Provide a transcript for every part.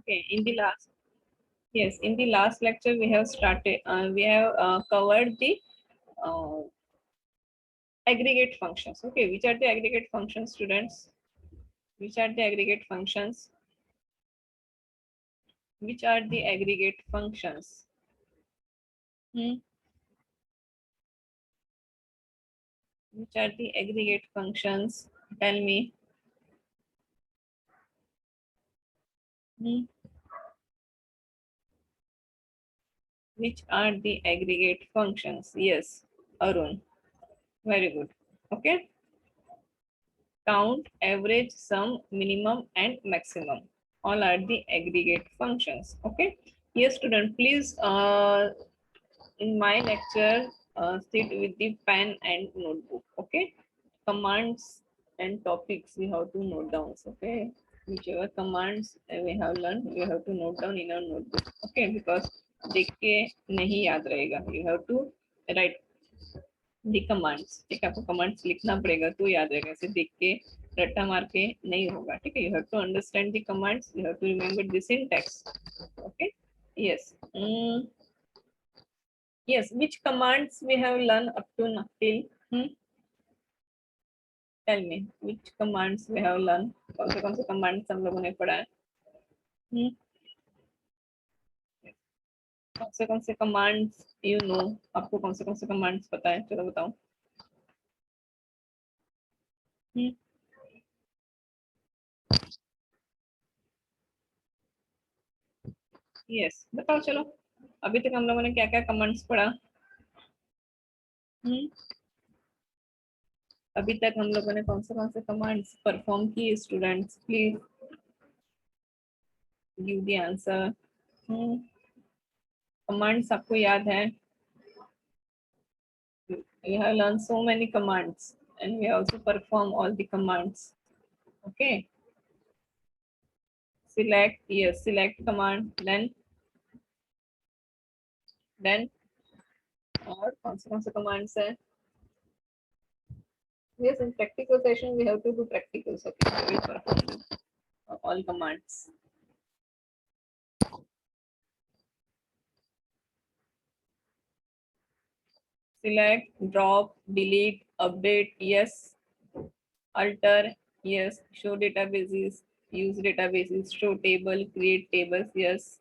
Okay, in the last, yes, in the last lecture we have started, we have covered the uh, aggregate functions. Okay, which are the aggregate functions, students? Which are the aggregate functions? Which are the aggregate functions? Which are the aggregate functions? Tell me. Which are the aggregate functions? Yes, Arun. Very good. Okay. Count, average, sum, minimum, and maximum. All are the aggregate functions. Okay. Yes, student, please, in my lecture, sit with the pen and notebook. Okay. Commands and topics we have to note down. Okay. Whichever commands we have learned, you have to note down in our notebook. Okay. Because देख के नहीं याद रहेगा. You have to write the commands. ठीक है, आपको commands लिखना पड़ेगा तो याद रहेगा. ऐसे देख के रट्टा मार के नहीं होगा. ठीक है. You have to understand the commands. You have to remember the syntax. Okay. Yes. Yes. Which commands we have learned up to now till? Tell me. Which commands we have learned? कौन से commands हम लोगों ने पढ़ा है? कौन से commands you know? आपको कौन से commands पता है? चलो बताओ. यस, बताओ. चलो, अभी तक हम लोगों ने क्या क्या कमांड्स पढ़ा? अभी तक हम लोगों ने कौन से कमांड्स परफॉर्म किए? Students please give the answer. Commands आपको याद है? You have learned so many commands and we also perform all the commands. Okay. Select, yes, select command, then और कौन से commands है? Yes, in practical session we have to do practicals. Okay, we will perform all commands. Select, drop, delete, update, yes. Alter, yes. Show databases, use databases, show table, create tables, yes.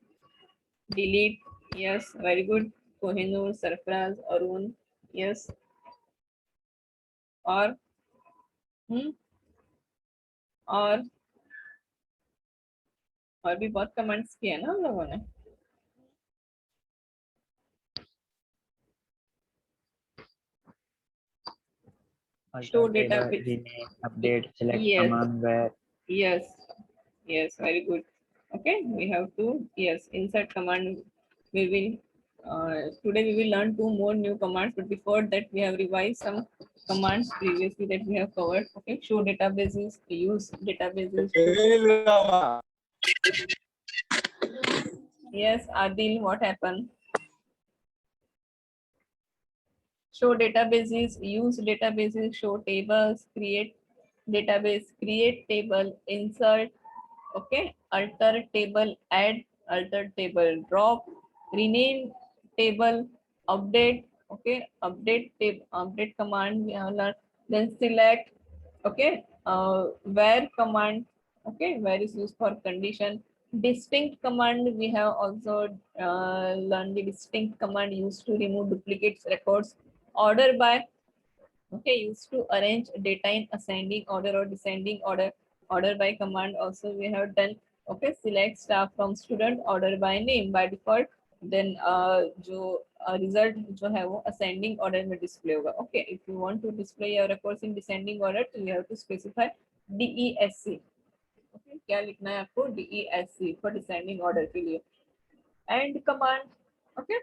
Delete, yes. Very good. Kohinoor, Sarfraz, Arun, yes. और और भी बहुत comments किए ना हम लोगों ने. Show database, rename, update, select yes. command where. Yes, very good. Okay, we have to, yes, insert command. We will today we will learn 2 more new commands, but before that we have revised some commands previously that we have covered. Okay, show databases, use databases. Yes, Adil, what happened? Show databases, use databases, show tables, create database, create table, insert, okay, alter table, add, alter table, drop, rename table, update, okay, update table, update command we have learned, then select, okay, where command, okay, where is used for condition. Distinct command we have also learned the distinct command used to remove duplicates records. Order by, okay, used to arrange data in ascending order or descending order. Order by command also we have done. Okay, select staff from student, order by name by default. Then जो result जो है वो ascending order में display होगा. Okay, if you want to display your records in descending order, so you have to specify DESC. Okay, क्या लिखना है आपको? DESC for descending order के लिए. And command, okay.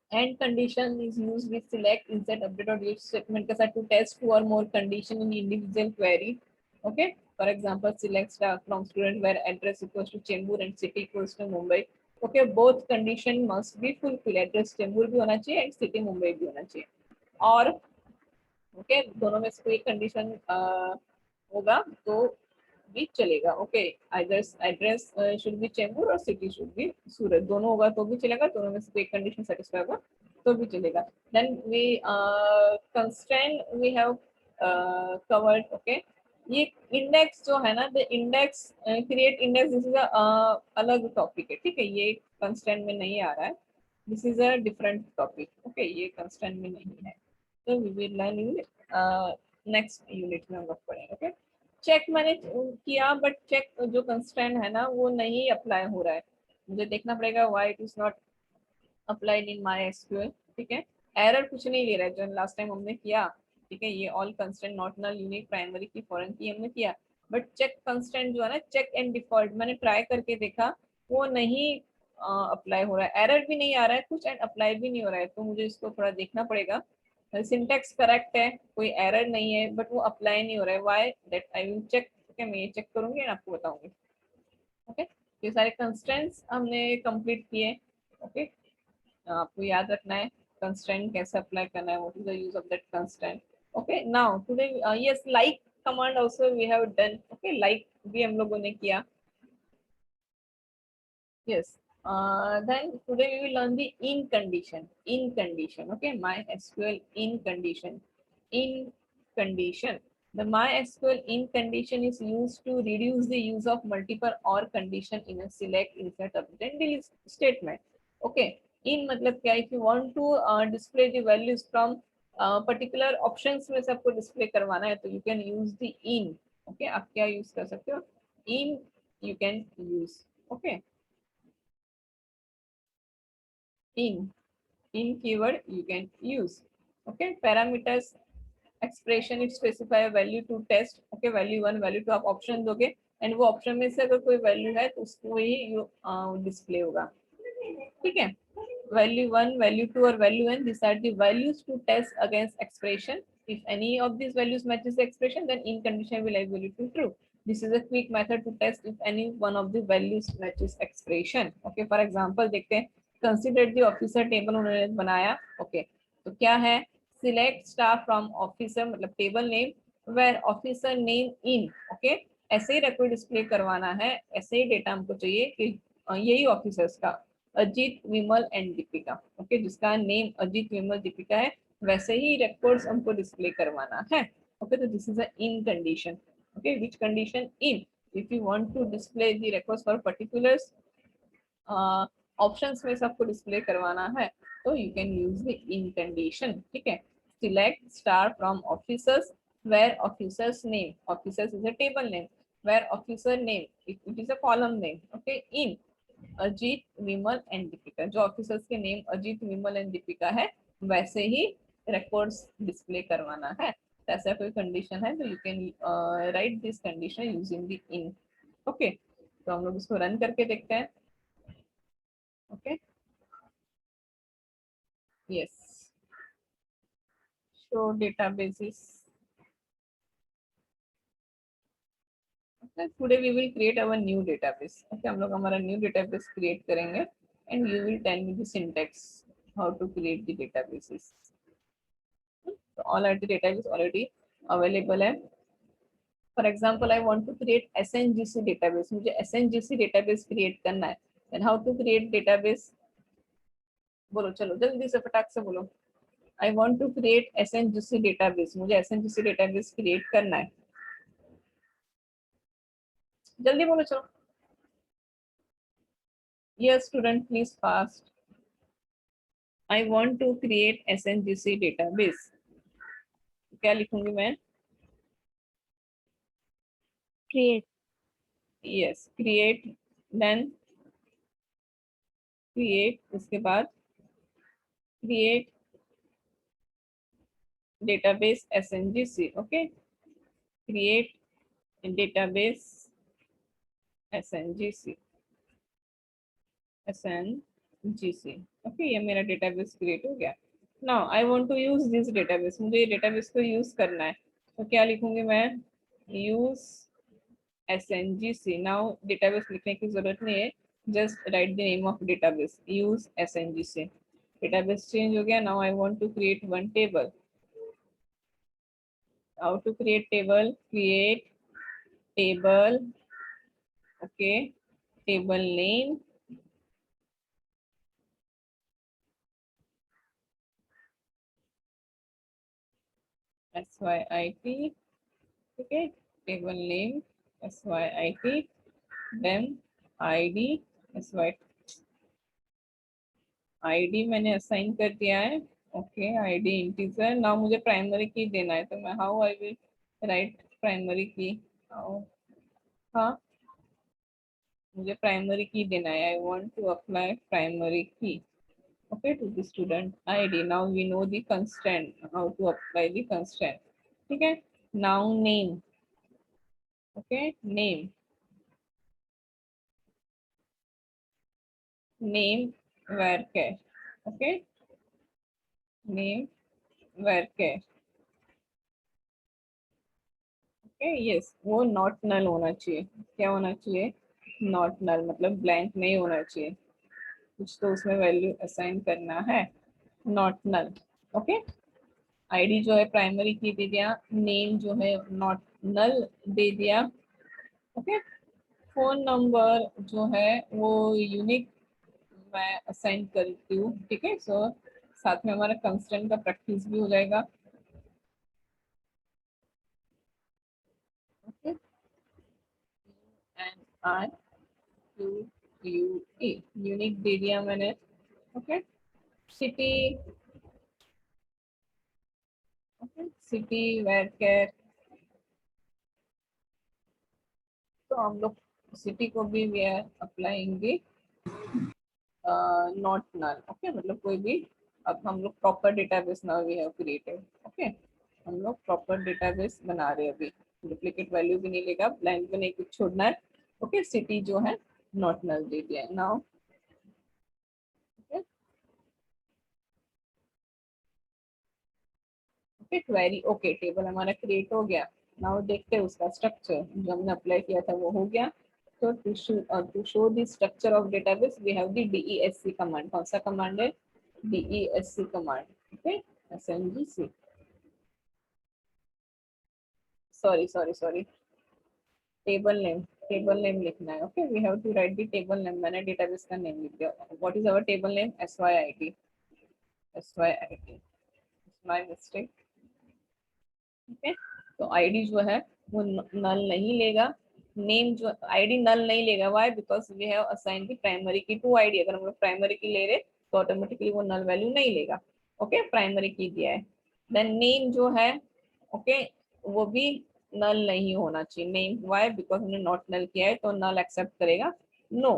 And condition is used with select, insert, update or delete statement के साथ to test 2 or more condition in individual query. Okay. For example, select staff from student where address equals to Chembur and city equals to Mumbai. Okay, both condition must be fulfilled. Address Chembur भी होना चाहिए and city Mumbai भी होना चाहिए. और okay, दोनों में से कोई condition होगा तो भी चलेगा. Okay, address should be Chembur और सिटी शुड बी सूरत. दोनों होगा तो भी चलेगा, दोनों में से कोई कंडीशन सेटिस्फाई होगा तो भी चलेगा. Then we constraint we have covered. Okay, ये इंडेक्स जो है ना, the index create index, this is अलग टॉपिक है. ठीक है, ये कंस्ट्रेंट में नहीं आ रहा है. This is a different topic. Okay, ये कंस्ट्रेंट में नहीं है. तो we will learn in next unit में हम लोग पढ़ेंगे. ओके, चेक मैंने किया, बट चेक जो कंस्ट्रेंट है ना वो नहीं अप्लाई हो रहा है. मुझे देखना पड़ेगा why it is not applied in my SQL. ठीक है, एरर कुछ नहीं ले रहा है जो लास्ट टाइम हमने किया. ठीक है, ये all constraint not null unique primary key foreign key हमने किया, बट चेक कंस्ट्रेंट जो है ना, चेक एंड डिफॉल्ट मैंने ट्राई करके देखा, वो नहीं अप्लाई हो रहा है. एरर भी नहीं आ रहा है कुछ एंड अप्लाई भी नहीं हो रहा है. तो मुझे इसको थोड़ा देखना पड़ेगा. सिंटेक्स करेक्ट है, कोई एरर नहीं है, बट वो अप्लाई नहीं हो रहा है. Why that I will check. Okay, मैं ये चेक करूंगी एंड आपको बताऊंगी. ओके, ये सारे कंस्ट्रेंट्स हमने कंप्लीट किए. ओके, आपको याद रखना है कंस्ट्रेंट कैसे अप्लाई करना है, what is the use of that constraint. Okay, now today yes, like command also we have done. Okay, like भी हम लोगों ने किया. Yes. Then today we will learn the in condition. In condition. Okay. MySQL in condition. In condition. The MySQL in condition is used to reduce the use of multiple or condition in a select, insert, update, and delete statement. Okay. In मतलब क्या? If you want to display the values from particular options में सबको display करवाना है तो you can use the in. Okay. आप क्या use कर सकते हो? In you can use. Okay. in keyword you can use. Okay, parameters expression it specify a value to test. Okay, value 1 value 2 आप ऑप्शन दोगे एंड वो option में से अगर कोई वैल्यू है तो उसको ही डिस्प्ले होगा. ठीक है, value 1 value 2 और value n, these are the values to test against expression. If any of these values matches the expression, then in condition will value to true. This is a quick method to test if any one of the values matches expression. Okay, for example देखते हैं, consider the officer table उन्होंने बनाया. Okay, तो क्या है, select star from officer मतलब table name where officer name in. Okay, ऐसे ही record display करवाना है, ऐसे ही डेटा हमको चाहिए कि यही ऑफिसर्स का अजीत विमल एंड दीपिका. ओके, जिसका नेम अजीत विमल दीपिका है वैसे ही रिकॉर्ड्स हमको डिस्प्ले करवाना है. ओके, तो this is a in condition. Okay, which condition? In. If you want to display the records for particulars options में सबको डिस्प्ले करवाना है तो you can use the in condition. ठीक है, select star from officers where officers name, officers is a table name, where officer name it is a column name. Okay, in Ajit Vimal and Deepika, जो officers के name Ajit Vimal and Deepika है वैसे ही records display करवाना है. तो ऐसा कोई कंडीशन है तो you can write this condition using the in. Okay, तो हम लोग इसको रन करके देखते हैं. Okay, yes, show databases. Today we will create our new database. Okay, हम लोग हमारा न्यू डेटाबेस क्रिएट करेंगे and you will tell me the syntax how to create the databases. So all are the database already available है. For example, I want to create SNGC database. मुझे SNGC database create करना है. Then how to create database? बोलो, चलो जल्दी से फटाक से बोलो. I want to create SNGC database. मुझे SNGC database create करना है. जल्दी बोलो, चलो. Yes, student, please fast. I want to create SNGC database. क्या लिखूंगी मैं? create. Yes, create. Then create. उसके बाद create database SNGC. Okay, create database SNGC. Okay, ये मेरा database create हो गया. Now I want to use this database. मुझे ये database को use करना है तो क्या लिखूंगी मैं? use SNGC. Now database लिखने की जरूरत नहीं है, just write the name of database. use SNGC. database change हो गया. Now I want to create one table. How to create table? Create table, okay, table name, SYIT, okay, table name, SYIT, then ID, SYIT, ID मैंने assign कर दिया है, okay, ID integer. Now मुझे primary key देना है, तो मैं how I will write primary key, हाँ, मुझे प्राइमरी की देना है, I want to apply primary key, okay, to the student ID. Now we know the constraint, how to apply the constraint, ठीक है। Now name, okay, name varchar, okay, name varchar, okay, yes, वो not null होना चाहिए, क्या होना चाहिए, not null, मतलब blank नहीं होना चाहिए, कुछ तो उसमें वैल्यू असाइन करना है, नॉट नल, ओके। आईडी जो है प्राइमरी की दे दिया, नेम जो है नॉट नल दे दिया, ओके। फोन नंबर जो है वो यूनिक मैं असाइन करती हूँ, ठीक है। सो साथ में हमारा कंस्टेंट का प्रैक्टिस भी हो जाएगा, okay. N R Q U E, unique दे दिया मैंने, okay. City, okay, city where care, तो हम लोग सिटी को भी we are applying not null, okay, मतलब कोई भी। अब हम लोग proper database now we have created, okay, हम लोग प्रॉपर डेटाबेस बना रहे हैं अभी, डुप्लीकेट वैल्यू भी नहीं लेगा, ब्लैंक भी नहीं कुछ छोड़ना है, ओके। सिटी जो है नॉट नल दे दिया है now, okay, okay, query, okay, table हमारा क्रिएट हो गया। नाउ देखते हैं उसका स्ट्रक्चर, जो हमने अप्लाई किया था वो हो गया। तो to show the structure of database we have the DESC command, कौन सा कमांड है, DESC command, okay, SMGC, sorry, table name लिखना है, okay, we have to write the table name, मैंने डेटाबेस का नेम लिख दिया, what is our table name, SYIT, my mistake, okay. तो आईडी जो है वो नल नहीं लेगा, नेम जो आईडी नल नहीं लेगा, why, because we have assign the primary key to ID, अगर हम लोग प्राइमरी की ले रहे तो ऑटोमेटिकली वो नल वैल्यू नहीं लेगा, ओके, प्राइमरी की दिया है। देन नेम जो है, ओके, वो भी नल नहीं होना चाहिए, नेम, व्हाई, बिकॉज हमने नॉट नल किया है, तो नल एक्सेप्ट करेगा, नो,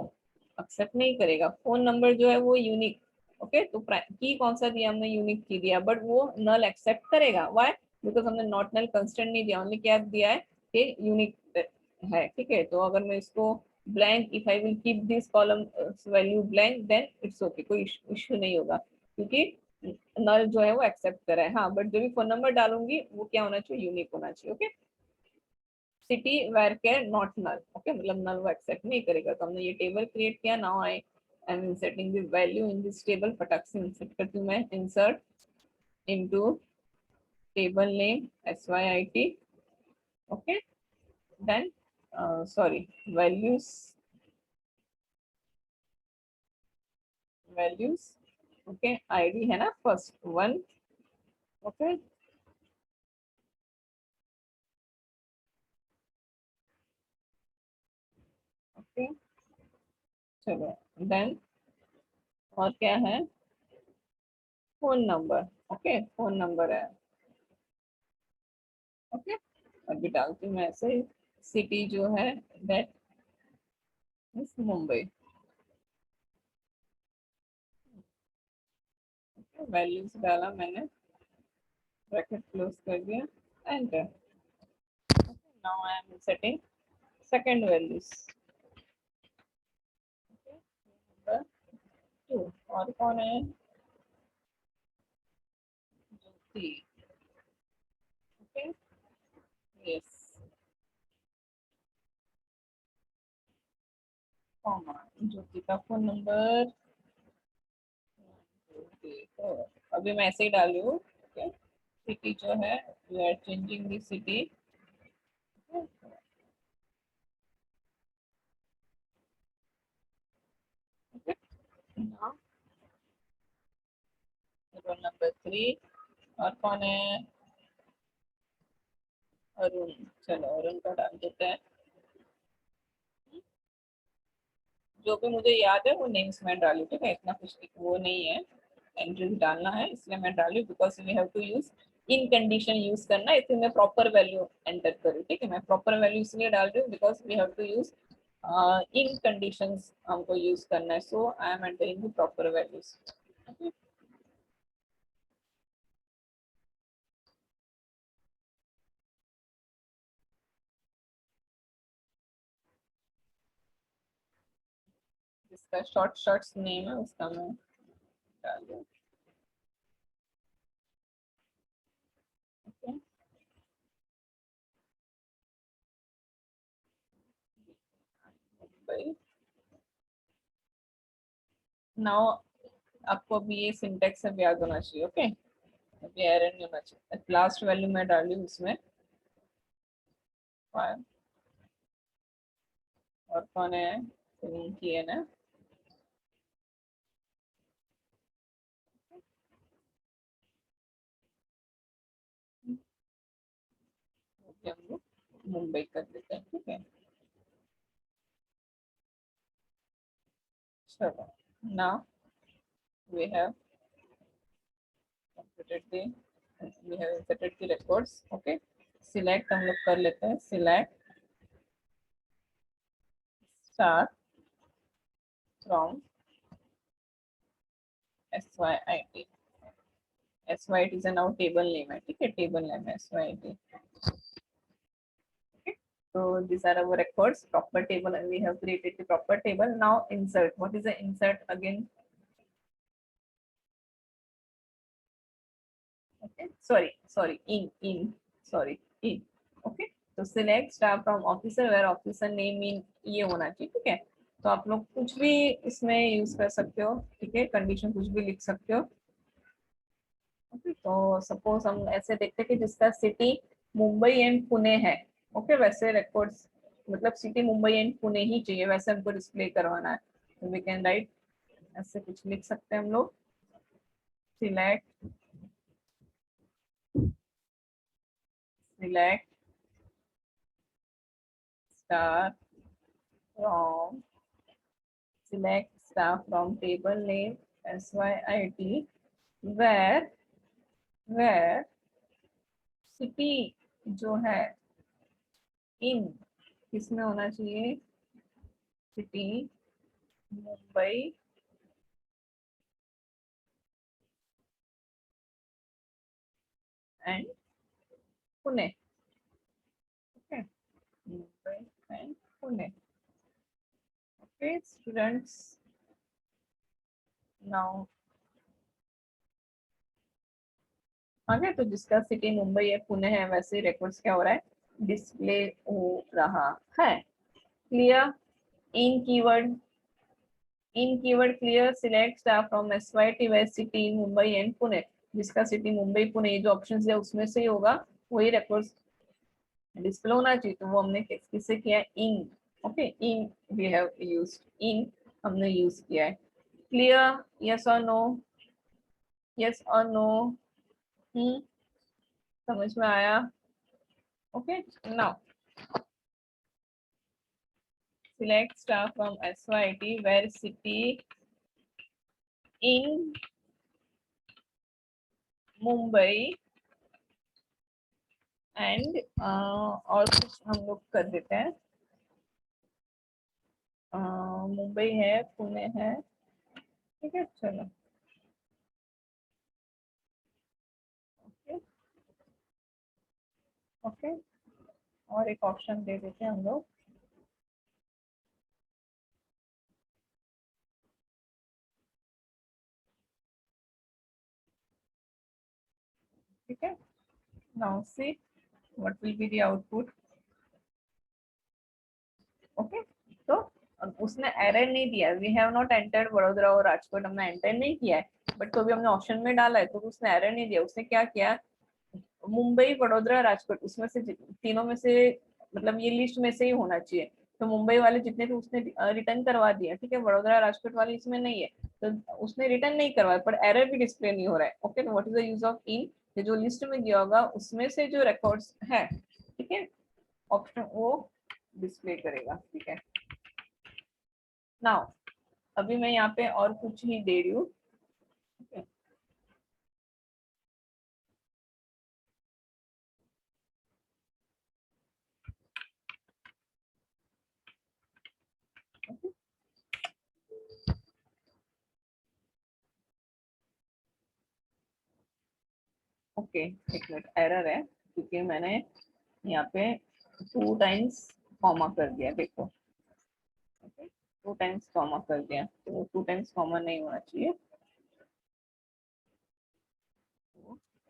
एक्सेप्ट नहीं करेगा। फोन नंबर जो है वो यूनिक, ओके, तो की कौन सा दिया हमने, यूनिक की दिया, बट वो नल एक्सेप्ट करेगा, व्हाई, बिकॉज हमने नॉट नल कंस्टेंट नहीं दिया, ओनली क्या दिया है कि यूनिक है, ठीक है। तो अगर मैं इसको blank, if I will keep this column value blank, then it's okay, कोई इश्यू नहीं होगा, क्योंकि नल जो है वो एक्सेप्ट करा है, हाँ, बट जो भी फोन नंबर डालूंगी वो क्या होना चाहिए, यूनिक होना चाहिए, okay. City varchar not null, okay, मतलब नल वो एक्सेप्ट नहीं करेगा। तो हमने ये टेबल क्रिएट किया, now I am inserting the value in this table, फटाक से इंसर्ट करती हूँ मैं, insert into table name SYIT, okay, then sorry, values, okay, ID है ना, फर्स्ट वन, ओके, ओके, चलो, देन और क्या है, phone number, okay, phone number है, ओके, अभी डालती हूँ मैं ऐसे, सिटी जो है दैट इज मुंबई, वैल्यूज डाला मैंने, ब्रैकेट क्लोज कर दिया, enter, now I M setting second values, number 2, और कौन है, ज्योति, ओके, यस, कॉमा, ज्योति का फोन नंबर, तो अभी मैं ऐसे ही डाल रही हूँ, सिटी जो है we are changing the city, roll number 3 और कौन है? अरुण। चलो अरुण का डाल देते हैं। जो भी मुझे याद है वो नेम्स में डालू, ठीक है, इतना कुछ वो नहीं है, एंट्रीज डालना है इसलिए मैं डालू, because we have to use in condition use करना है, इसलिए मैं प्रॉपर वैल्यू एंटर करूँ, ठीक है। मैं प्रॉपर वैल्यू इसलिए डाल रही हूँ because we have to use in conditions हमको यूज करना है, so I am entering the proper values. जिसका शॉर्ट्स नेम है उसका मैं डाल दूँ, ओके। नाउ आपको अभी ये सिंटेक्स सब याद होना चाहिए, ओके। अभी एरर नहीं होना चाहिए। लास्ट वैल्यू मैं डाली उसमें 5 और कौन है? की है ना, हम लोग मुंबई कर देते हैं, ठीक है। चलो now we have completed the we have inserted the records, okay. Select हम लोग कर लेते हैं, select star from SYIT। SYIT is now table name है, ठीक है, टेबल नेम है SYIT। So these are our records, proper table, and we have created the proper table. Now insert. What is the insert again? Okay, sorry, in. Okay, तो select star from officer where officer name in ये होना चाहिए, ठीक है। तो आप लोग कुछ भी इसमें यूज कर सकते हो, ठीक है, कंडीशन कुछ भी लिख सकते हो। ओके, तो सपोज हम ऐसे देखते हैं कि जिसका सिटी मुंबई एंड पुणे है, ओके, वैसे रिकॉर्ड्स मतलब सिटी मुंबई एंड पुणे ही चाहिए, वैसे हमको डिस्प्ले करवाना है, तो वी कैन राइट ऐसे कुछ लिख सकते हैं हम लोग। Select select star from select star from table name SYIT where where city जो है इन किसमें होना चाहिए? City Mumbai and Pune, okay, Mumbai and Pune, okay students. Now आगे तो जिसका सिटी मुंबई है पुणे है वैसे रिकॉर्ड्स क्या हो रहा है? डिस्प्ले हो रहा है। Clear? In keyword clear, select star from SYT where city in Mumbai and Pune, जिसका सिटी मुंबई पुणे जो ऑप्शंस है उसमें से ही होगा, वही रिकॉर्ड्स डिस्प्ले होना चाहिए, तो वो हमने किससे किया? In, okay, in we have used, in हमने यूज किया है। क्लियर? यस और नो? यस और नो? समझ में आया? Okay, now select star from SYT where city in Mumbai and और कुछ हम लोग कर देते हैं, मुंबई है, पुणे है, ठीक है। चलो ओके ओके, और एक ऑप्शन दे देते हैं हम लोग, ठीक है। Now see what will be the output, okay. तो उसने एरर नहीं दिया, we have not entered Vadodara और राजकोट, हमने एंटर नहीं किया है, बट तो भी हमने ऑप्शन में डाला है, तो उसने एरर नहीं दिया। उसने क्या किया? मुंबई, वडोदरा, राजकोट, उसमें से तीनों में से, मतलब ये लिस्ट में से ही होना चाहिए, तो मुंबई वाले जितने थे उसने रिटर्न करवा दिया, ठीक है, वडोदरा राजकोट वाले इसमें नहीं है, तो उसने रिटर्न नहीं करवाया, पर एरर भी डिस्प्ले नहीं हो रहा है। ओके, तो what is the use of in, जो लिस्ट में दिया होगा उसमें से जो रिकॉर्ड्स है, ठीक है, ऑप्शन वो डिस्प्ले करेगा, ठीक है। नाउ अभी मैं यहाँ पे और कुछ ही दे रही हूँ, ओके, एक मिनट, एरर है क्योंकि मैंने यहाँ पे 2 टाइम्स कॉमा कर दिया, देखो, ओके, 2 टाइम्स कॉमा कर दिया, तो 2 टाइम्स कॉमा नहीं होना चाहिए,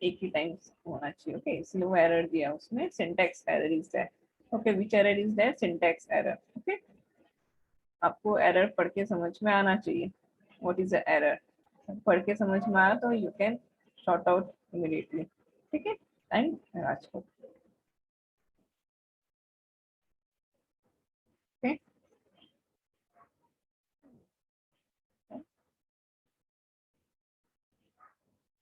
एक ही टाइम्स होना चाहिए, ओके, इसलिए वो एरर दिया उसमें, syntax error is that, okay, which error is that, syntax error, okay. आपको एरर पढ़ के समझ में आना चाहिए, व्हाट इज द एरर, पढ़ के समझ में आया तो you can short out immediately, ठीक है, एंड राजकोट, ओके,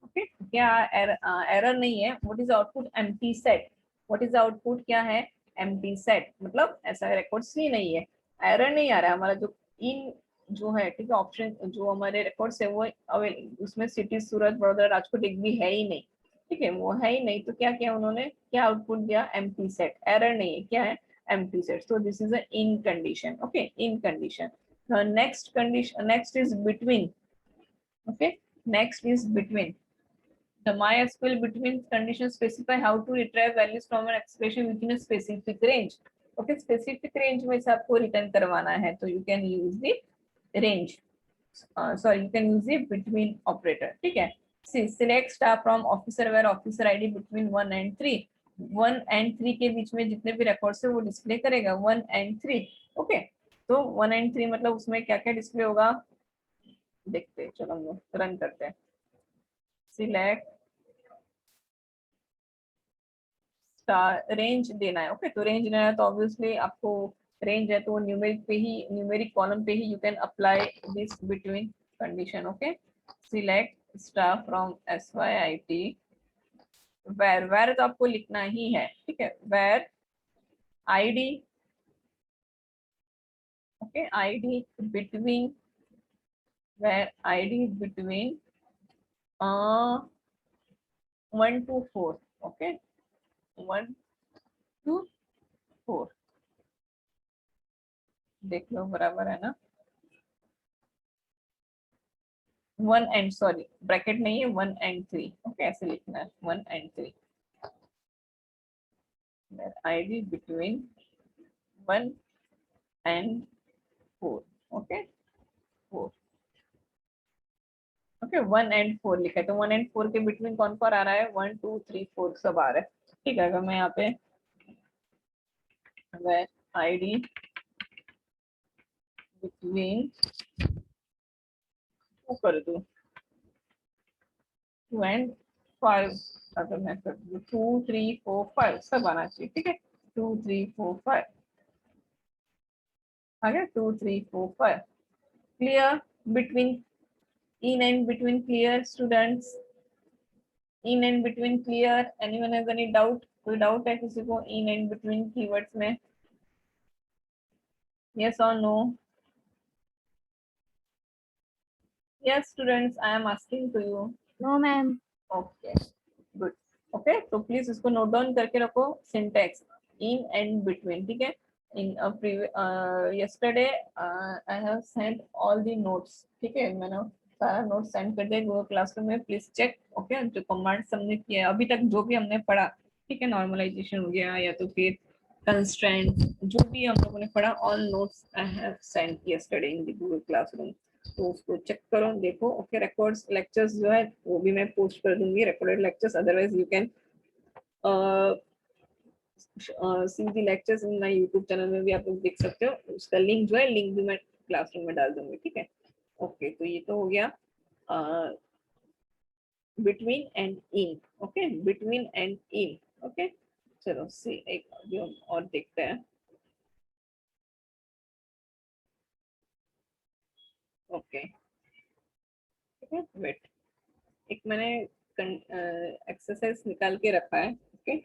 ओके, क्या एरर नहीं है, what is output, empty set, what is output क्या है, एम्प्टी सेट, मतलब ऐसा रिकॉर्ड्स ही नहीं है, एरर नहीं आ रहा है हमारा, जो इन जो है, ठीक है, ऑप्शन जो हमारे रिकॉर्ड्स है वो अवेलेबल, उसमें सिटी सूरत वडोदरा राजकोट एक भी है ही नहीं, ठीक है, वो है ही नहीं, तो क्या किया उन्होंने, क्या आउटपुट दिया, एम्प्टी सेट, एरर नहीं है, क्या है, empty set, so this is a in condition, okay, in condition. Next condition, next is between, okay, next is between. The MySQL between conditions specify how to retrieve values from an expression within a specific range. Okay, specific range में से आपको return करवाना है, तो you can use the range. Sorry, you can use the between operator. ठीक है. See, select star from officer where officer ID between 1 and 3. 1 and 3 के बीच में जितने भी records है वो display करेगा 1 and 3. Okay. तो 1 and 3 मतलब उसमें क्या क्या डिस्प्ले होगा, देखते हैं, चलो हम लोग रन करते हैं। सिलेक्ट स्टार, रेंज देना है, ओके, तो रेंज देना है तो ऑब्वियसली आपको रेंज है तो न्यूमेरिक पे ही, न्यूमेरिक कॉलम पे ही you can apply this between condition, okay. Select star from SYIT, where तो आपको लिखना ही है, ठीक है, where ID, okay, ID between, where ID between 1 to 4, okay, 1 to 4, देख लो बराबर है ना, 1 एंड, सॉरी ब्रैकेट नहीं है, 1 एंड 3, ओके, ऐसे लिखना है, 1 and 3, ID between 1 and 4, okay, 4, okay, 1 and 4 लिखा है, तो 1 एंड 4 के बिटवीन कौन कौन आ रहा है, 1 2 3 4 सब आ रहा है, ठीक है। अगर मैं यहाँ पे आईडी बिटवीन 2 कर दूं, 2 एंड 5, अगर मैं कर दूं 2 3 4 5 सब आना चाहिए, ठीक है, 2 3 4 5 आ गया, 2 3 4 5, clear, between, in and between, clear students, in and between clear, anyone has any doubt, कोई डाउट है किसी को in and between keywords में, yes or no, yes students, I am asking to you, No, ma'am. okay, good, okay, तो please इसको note down करके रखो, syntax in and between, ठीक है, in a yesterday I have sent all the notes, ठीक है, मैंने सारा नोट सेंड कर दिया गूगल क्लासरूम में, प्लीज चेक, ओके, जो कमांड्स हमने किया है अभी तक, जो भी हमने पढ़ा, ठीक है, नॉर्मलाइजेशन हो गया या तो फिर कंस्ट्रेंट, जो भी हम लोगों ने पढ़ा, all notes I have send yesterday in the Google classroom, तो उसको चेक करो, देखो, ओके, रिकॉर्ड्स लेक्चर्स जो है वो भी मैं पोस्ट कर दूंगी, recorded lectures, otherwise you can see the lectures in my YouTube channel में भी आप लोग देख सकते हो, उसका लिंक जो है, लिंक भी मैं क्लासरूम में डाल दूंगी, ठीक है, ओके, तो ये तो हो गया between and in, okay, between and in, okay, चलो सी एक जो और देखते हैं, ओके, ठीक है, वेट, एक मैंने एक्सरसाइज निकाल के रखा है, okay,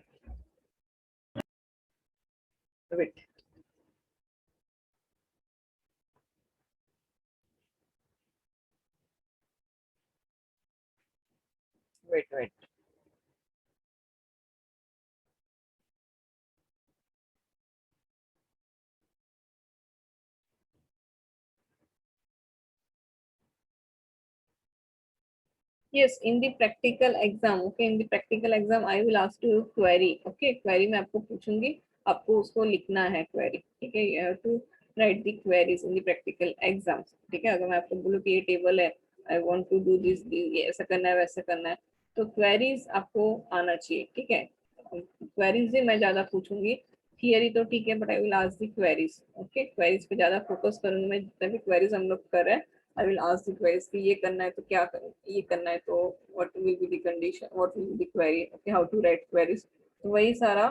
wait, wait, wait, yes, in the practical exam, okay, in the practical exam I will ask you query, okay, query मैं आपको पूछूंगी, आपको उसको लिखना है query, ठीक है, you have to write the queries in the practical exams, ठीक है, अगर मैं आपको बोलूँ कि ये टेबल है, I want to do this, ये ऐसा करना है वैसा करना है, तो queries आपको आना चाहिए, ठीक है, queries ही मैं ज्यादा पूछूंगी, थियरी तो ठीक है, but I will ask the queries, okay, queries पे ज्यादा फोकस करूंगी मैं, जितने भी क्वेरीज हम लोग कर रहे हैं I will ask the queries कि ये करना है तो क्या कर, ये करना है तो what will be the condition, what will be the query, okay, how to write queries, तो वही सारा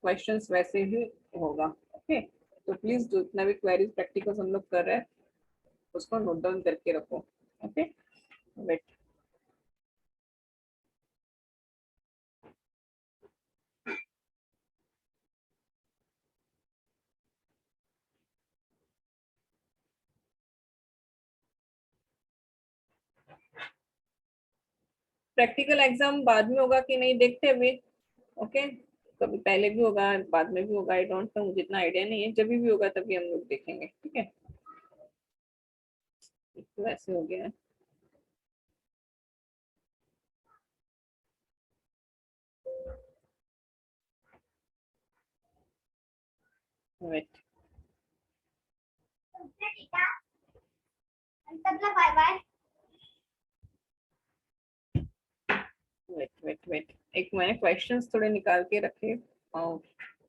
questions वैसे ही होगा, okay, तो प्लीज जितना भी queries practicals हम लोग कर रहे हैं उसको नोट डाउन करके रखो, okay, वेट, प्रैक्टिकल एग्जाम बाद में होगा कि नहीं देखते अभी, ओके, कभी पहले भी होगा बाद में भी होगा, आई डोंट नो, मुझे इतना आइडिया नहीं है, जब भी होगा तभी हम लोग देखेंगे, ठीक है, तो वैसे हो गया है, वेट, वेट, वेट, वेट, एक मैंने क्वेश्चंस थोड़े निकाल के रखे, और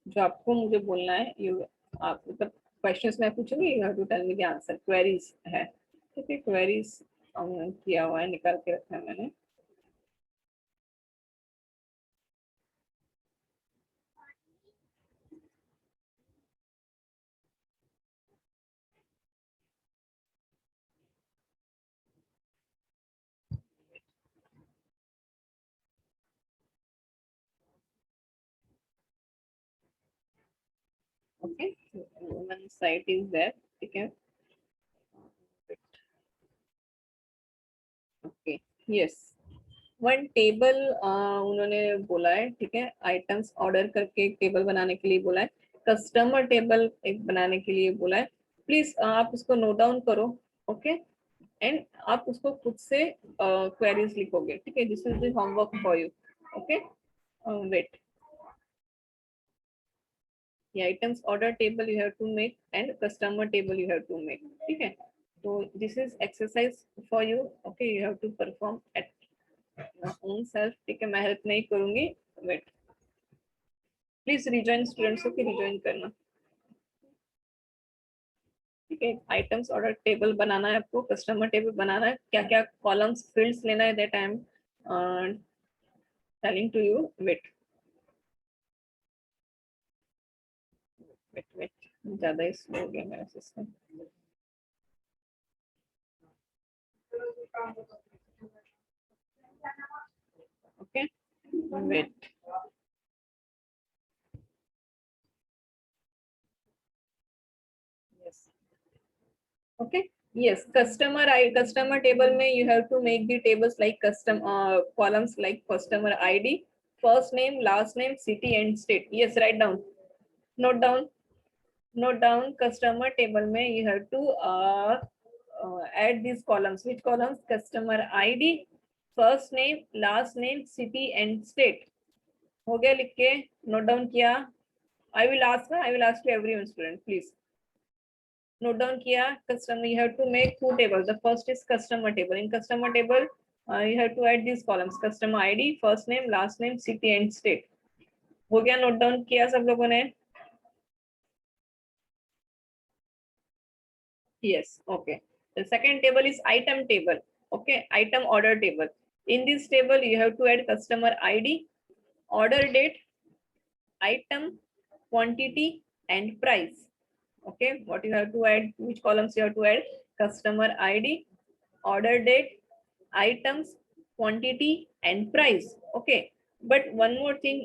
जो आपको मुझे बोलना है, यू, आप मतलब क्वेश्चंस मैं पूछूंगी, you have to tell me the answer, queries है, ठीक है, क्वेरीज किया हुआ है, निकाल के रखा है मैंने, okay, one site is there, ठीक है, ओके, यस, वन टेबल उन्होंने बोला है, ठीक है, आइटम्स ऑर्डर करके एक टेबल बनाने के लिए बोला है, कस्टमर टेबल एक बनाने के लिए बोला है, प्लीज आप उसको नोट डाउन करो, ओके, एंड आप उसको खुद से क्वेरीज लिखोगे, ठीक है, this is the homework for you, okay, wait, ये items order table you have to make and customer table you have to make, ठीक है, तो this is exercise for you, okay, you have to perform at own self, ठीक है, मैं help नहीं करूंगी, wait, please rejoin students को rejoin करना, ठीक है, आइटम्स ऑर्डर टेबल बनाना है आपको, कस्टमर टेबल बनाना है, क्या क्या कॉलम्स फील्ड्स लेना है, that I am telling to you, wait, wait, wait, ज्यादा ही स्लो हो गया मेरा system, okay, wait, yes, okay, yes, customer table में you have to make the tables like custom columns like customer id, first name, last name, city and state, yes, write down, note down, note down, customer table में you have to add these columns, which columns, customer id, first name, last name, city and state, हो गया लिख के, note down किया, I will ask you everyone student, please note down किया, customer, you have to make two tables, the first is customer table, in customer table you have to add these columns, customer id, first name, last name, city and state, हो गया, note down किया सब लोगों ने, yes, okay, the second table is item table, okay, item order table, in this table you have to add customer id, order date, item, quantity and price, okay, what you have to add, which columns you have to add, customer ID, order date, items, quantity and price. Okay, but one more thing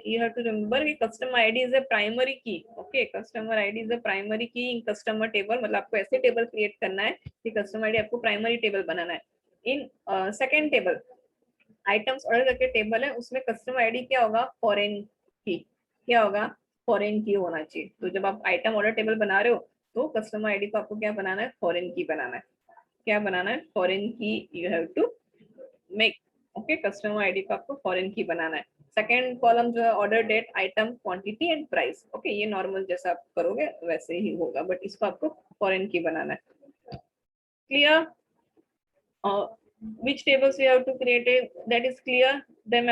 you have to remember कि customer ID is a primary key. Okay, customer ID is a primary key in customer table. मतलब आपको ऐसे table create करना है कि customer ID आपको primary table बनाना है. In second table items order करके टेबल है, उसमें कस्टमर आईडी क्या होगा, फॉरेन की. क्या होगा, फॉरेन की होना चाहिए. तो जब आप आइटम ऑर्डर टेबल बना रहे हो तो कस्टमर आईडी को आपको क्या बनाना है, फॉरेन की बनाना है. क्या बनाना है, foreign key you have to make. Okay, customer ID को आपको फॉरेन की बनाना है. सेकेंड कॉलम जो है order date, item, quantity and price. Okay, ये नॉर्मल जैसा आप करोगे वैसे ही होगा, बट इसको आपको फॉरेन की बनाना है. Clear? which tables you have to create it, that is clear. Then